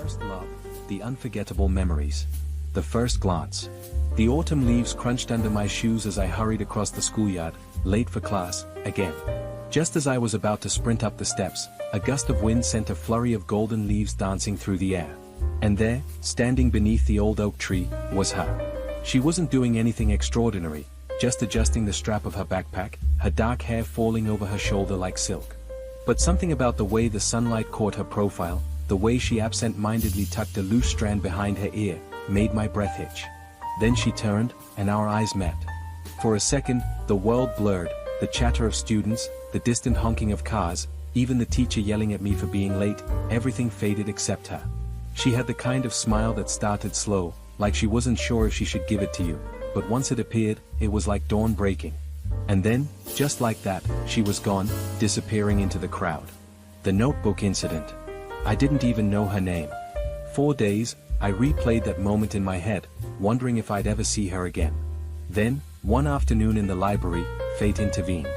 first love, the unforgettable memories. The first glance. The autumn leaves crunched under my shoes as I hurried across the schoolyard, late for class, again. Just as I was about to sprint up the steps, a gust of wind sent a flurry of golden leaves dancing through the air. And there, standing beneath the old oak tree, was her. She wasn't doing anything extraordinary, just adjusting the strap of her backpack, her dark hair falling over her shoulder like silk. But something about the way the sunlight caught her profile, the way she absent-mindedly tucked a loose strand behind her ear, made my breath hitch. Then she turned, and our eyes met. For a second, the world blurred, the chatter of students, the distant honking of cars, even the teacher yelling at me for being late, everything faded except her. She had the kind of smile that started slow, like she wasn't sure if she should give it to you, but once it appeared, it was like dawn breaking. And then, just like that, she was gone, disappearing into the crowd. The notebook incident. I didn't even know her name. 4 days, I replayed that moment in my head, wondering if I'd ever see her again. Then, one afternoon in the library, fate intervened.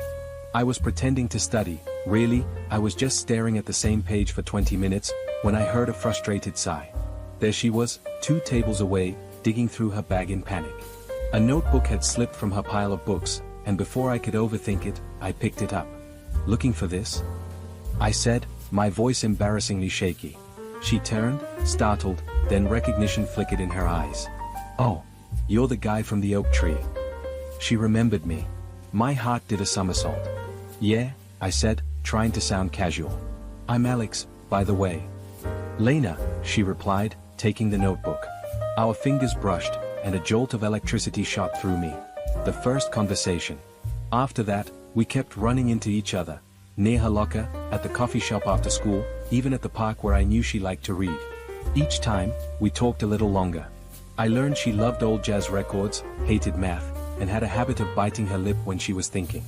I was pretending to study, really, I was just staring at the same page for 20 minutes, when I heard a frustrated sigh. There she was, 2 tables away, digging through her bag in panic. A notebook had slipped from her pile of books, and before I could overthink it, I picked it up. "Looking for this?" I said, my voice embarrassingly shaky. She turned, startled, then recognition flickered in her eyes. "Oh, you're the guy from the oak tree." She remembered me. My heart did a somersault. "Yeah," I said, trying to sound casual. "I'm Alex, by the way." "Lena," she replied, taking the notebook. Our fingers brushed, and a jolt of electricity shot through me. The first conversation. After that, we kept running into each other. Near her locker, at the coffee shop after school, even at the park where I knew she liked to read. Each time, we talked a little longer. I learned she loved old jazz records, hated math, and had a habit of biting her lip when she was thinking.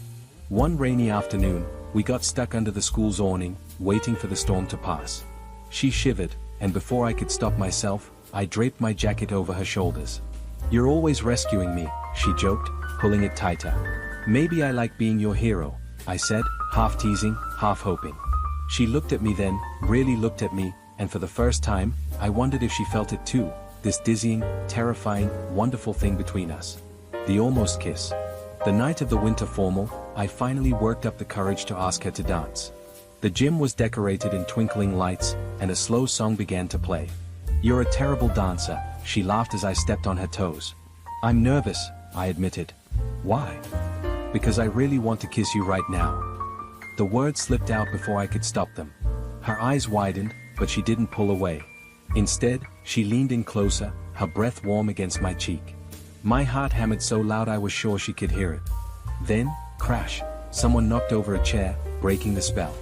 One rainy afternoon, we got stuck under the school's awning, waiting for the storm to pass. She shivered, and before I could stop myself, I draped my jacket over her shoulders. "You're always rescuing me," she joked, pulling it tighter. "Maybe I like being your hero," I said, half teasing, half hoping. She looked at me then, really looked at me, and for the first time, I wondered if she felt it too, this dizzying, terrifying, wonderful thing between us. The almost kiss. The night of the winter formal, I finally worked up the courage to ask her to dance. The gym was decorated in twinkling lights, and a slow song began to play. "You're a terrible dancer," she laughed as I stepped on her toes. "I'm nervous," I admitted. "Why?" "Because I really want to kiss you right now." The words slipped out before I could stop them. Her eyes widened, but she didn't pull away. Instead, she leaned in closer, her breath warm against my cheek. My heart hammered so loud I was sure she could hear it. Then, crash, someone knocked over a chair, breaking the spell.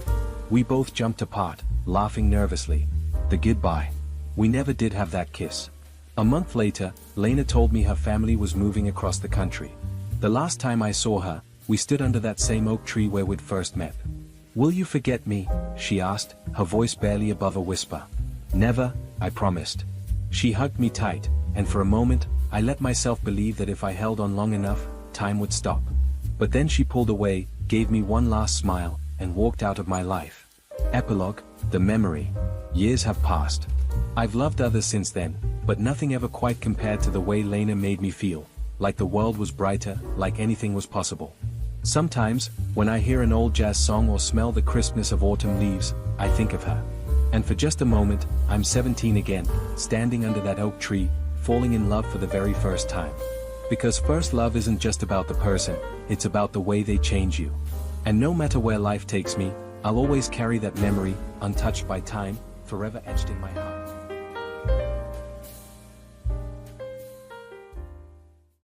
We both jumped apart, laughing nervously. The goodbye. We never did have that kiss. A month later, Lena told me her family was moving across the country. The last time I saw her, we stood under that same oak tree where we'd first met. "Will you forget me?" she asked, her voice barely above a whisper. "Never," I promised. She hugged me tight, and for a moment, I let myself believe that if I held on long enough, time would stop. But then she pulled away, gave me one last smile, and walked out of my life. Epilogue, the memory. Years have passed. I've loved others since then, but nothing ever quite compared to the way Lena made me feel, like the world was brighter, like anything was possible. Sometimes, when I hear an old jazz song or smell the crispness of autumn leaves, I think of her. And for just a moment, I'm 17 again, standing under that oak tree, falling in love for the very first time. Because first love isn't just about the person, it's about the way they change you. And no matter where life takes me, I'll always carry that memory, untouched by time, forever etched in my heart.